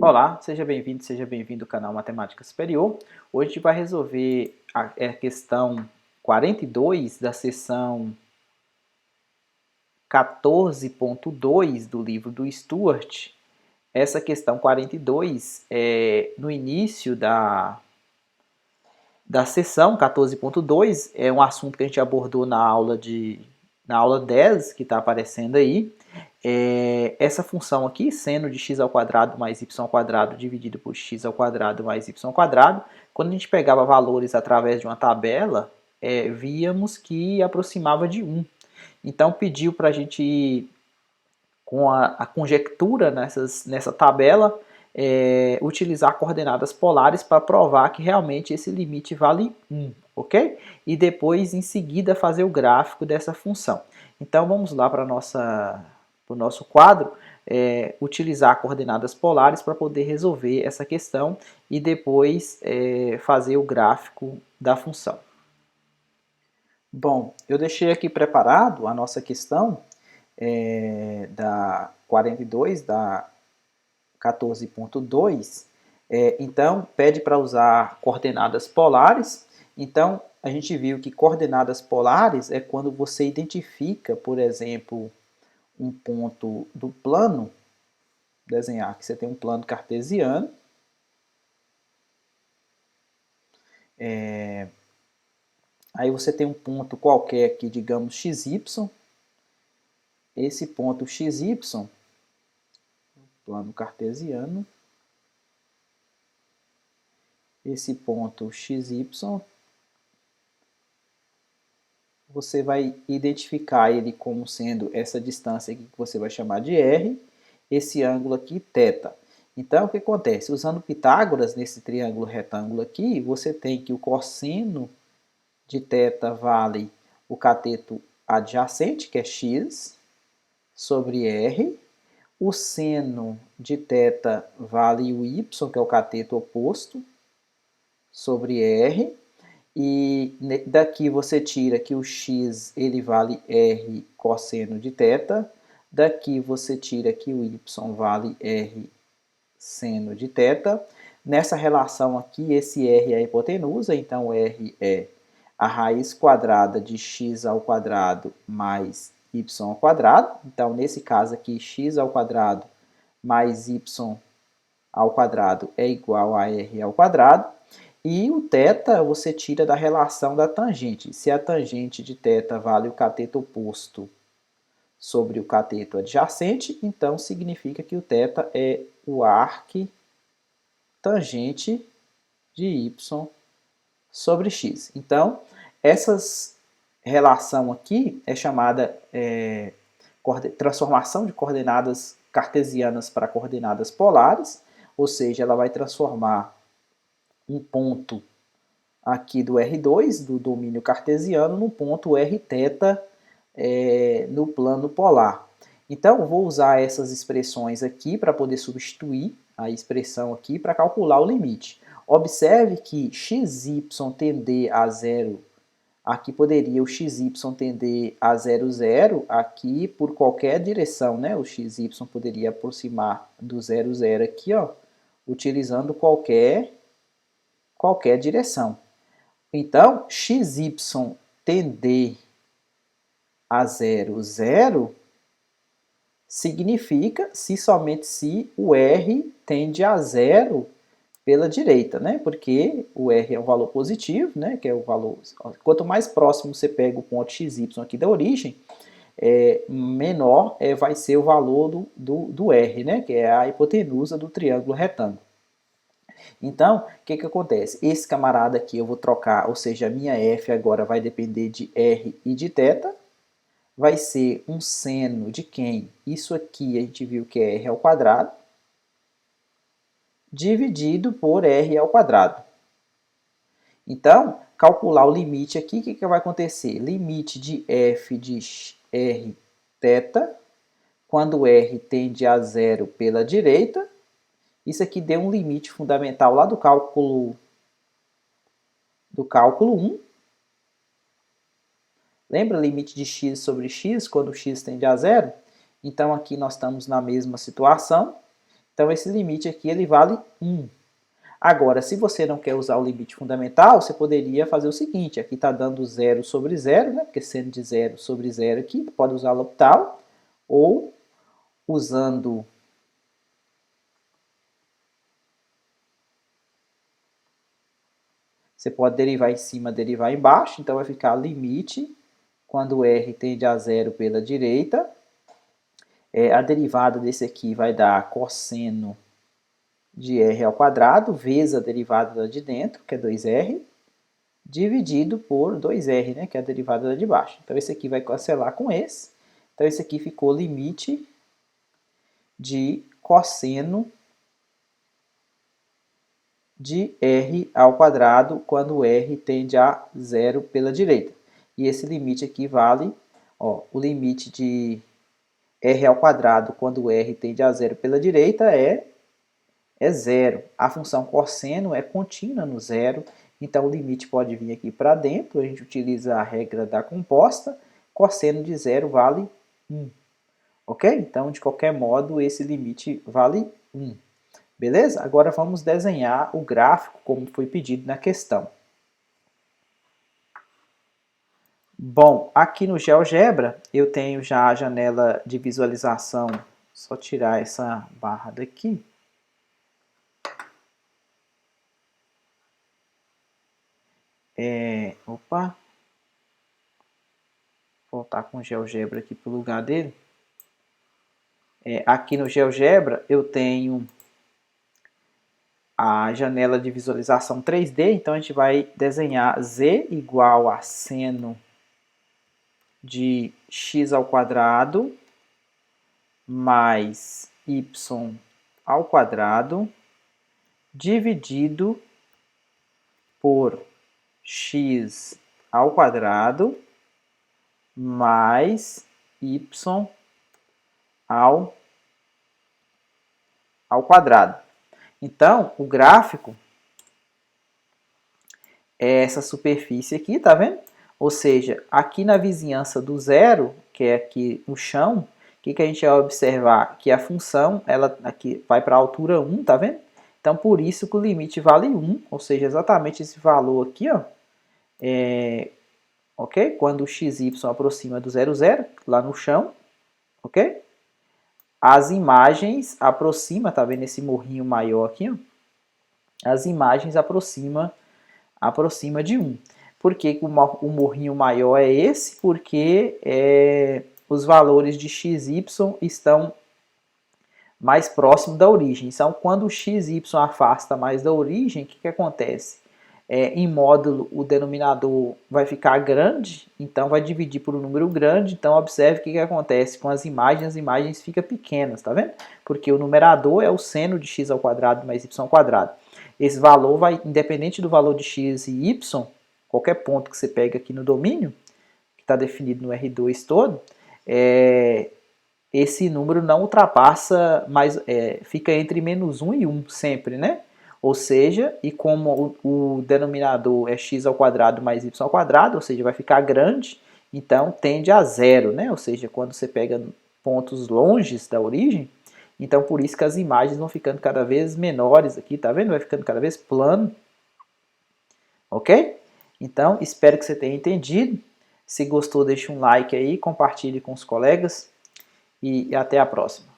Olá, seja bem-vindo ao canal Matemática Superior. Hoje a gente vai resolver a questão 42 da seção 14.2 do livro do Stuart. Essa questão 42 no início da seção 14.2, é um assunto que a gente abordou na aula 10, que está aparecendo aí. Essa função aqui, seno de x ao quadrado mais y ao quadrado dividido por x ao quadrado mais y ao quadrado, quando a gente pegava valores através de uma tabela, víamos que aproximava de 1. Então pediu para a gente ir com a conjectura nessa tabela, utilizar coordenadas polares para provar que realmente esse limite vale 1, ok? E depois, em seguida, fazer o gráfico dessa função. Então vamos lá para o nosso quadro, utilizar coordenadas polares para poder resolver essa questão e depois fazer o gráfico da função. Bom, eu deixei aqui preparado a nossa questão da 42, da 14.2, então pede para usar coordenadas polares. Então a gente viu que coordenadas polares é quando você identifica, por exemplo, um ponto do plano, desenhar que você tem um plano cartesiano, aí você tem um ponto qualquer aqui, digamos xy, esse ponto xy, plano cartesiano, esse ponto xy, você vai identificar ele como sendo essa distância aqui que você vai chamar de r, esse ângulo aqui, θ. Então, o que acontece? Usando Pitágoras, nesse triângulo retângulo aqui, você tem que o cosseno de θ vale o cateto adjacente, que é x, sobre r. O seno de θ vale o y, que é o cateto oposto, sobre r. E daqui você tira que o x ele vale r cosseno de θ. Daqui você tira que o y vale r seno de θ. Nessa relação aqui, esse r é a hipotenusa, então r é a raiz quadrada de x ao quadrado mais y ao quadrado. Então, nesse caso aqui, x ao quadrado mais y ao quadrado é igual a r ao quadrado. E o θ você tira da relação da tangente. Se a tangente de θ vale o cateto oposto sobre o cateto adjacente, então significa que o θ é o arc tangente de y sobre x. Então, essa relação aqui é chamada transformação de coordenadas cartesianas para coordenadas polares, ou seja, ela vai transformar um ponto aqui do R2, do domínio cartesiano, no ponto Rθ no plano polar. Então, eu vou usar essas expressões aqui para poder substituir a expressão aqui para calcular o limite. Observe que xy tender a zero, aqui poderia o xy tender a 0, 0, aqui por qualquer direção, né? O xy poderia aproximar do 0, 0 aqui, ó, utilizando qualquer direção. Então, xy tender a 0, 0 significa se somente se o r tende a 0 pela direita, né? Porque o r é um valor positivo, né? Que é o valor. Quanto mais próximo você pega o ponto xy aqui da origem, menor vai ser o valor do r, né? Que é a hipotenusa do triângulo retângulo. Então, o que acontece? Esse camarada aqui eu vou trocar, ou seja, a minha f agora vai depender de r e de θ. Vai ser um seno de quem? Isso aqui a gente viu que é r ao quadrado, dividido por r ao quadrado. Então, calcular o limite aqui, o que vai acontecer? Limite de f de r θ, quando r tende a 0 pela direita. Isso aqui deu um limite fundamental lá do cálculo 1. Lembra limite de x sobre x, quando x tende a 0? Então, aqui nós estamos na mesma situação. Então, esse limite aqui ele vale 1. Agora, se você não quer usar o limite fundamental, você poderia fazer o seguinte, aqui está dando 0 sobre 0, né? Porque sendo de 0 sobre 0 aqui, pode usar o L'Hopital, ou usando você pode derivar em cima, derivar embaixo, então vai ficar limite, quando r tende a 0 pela direita, a derivada desse aqui vai dar cosseno de r ao quadrado, vezes a derivada da de dentro, que é 2r, dividido por 2r, né, que é a derivada da de baixo. Então, esse aqui vai cancelar com esse. Então, esse aqui ficou limite de cosseno de r ao quadrado quando r tende a 0 pela direita. E esse limite aqui vale, ó, o limite de r ao quadrado quando r tende a 0 pela direita é 0. A função cosseno é contínua no zero, então o limite pode vir aqui para dentro, a gente utiliza a regra da composta, cosseno de 0 vale 1. Ok? Então, de qualquer modo, esse limite vale 1. Beleza? Agora vamos desenhar o gráfico como foi pedido na questão. Bom, aqui no GeoGebra eu tenho já a janela de visualização, só tirar essa barra daqui. Opa, voltar com o GeoGebra aqui para o lugar dele. Aqui no GeoGebra eu tenho a janela de visualização 3D, então a gente vai desenhar z igual a seno de x ao quadrado mais y ao quadrado dividido por x ao quadrado mais y ao quadrado. Então, o gráfico é essa superfície aqui, tá vendo? Ou seja, aqui na vizinhança do zero, que é aqui no chão, o que a gente vai observar? Que a função, ela aqui vai para a altura 1, tá vendo? Então, por isso que o limite vale 1, ou seja, exatamente esse valor aqui, ó, ok? Quando o xy aproxima do 0, 0, lá no chão, ok? As imagens aproximam, tá vendo esse morrinho maior aqui, ó? As imagens aproxima de 1. Por que o morrinho maior é esse? Porque os valores de xy estão mais próximos da origem. Então, quando o xy afasta mais da origem, o que acontece? Em módulo, o denominador vai ficar grande, então vai dividir por um número grande. Então, observe o que acontece com as imagens ficam pequenas, tá vendo? Porque o numerador é o seno de x ao quadrado mais y ao quadrado. Esse valor vai, independente do valor de x e y, qualquer ponto que você pega aqui no domínio, que está definido no R2 todo, esse número não ultrapassa, fica entre menos 1 e 1 sempre, né? Ou seja, e como o denominador é x ao quadrado mais y ao quadrado, ou seja, vai ficar grande, então tende a zero, né? Ou seja, quando você pega pontos longes da origem, então por isso que as imagens vão ficando cada vez menores aqui, tá vendo? Vai ficando cada vez plano, ok? Então, espero que você tenha entendido. Se gostou, deixe um like aí, compartilhe com os colegas e até a próxima.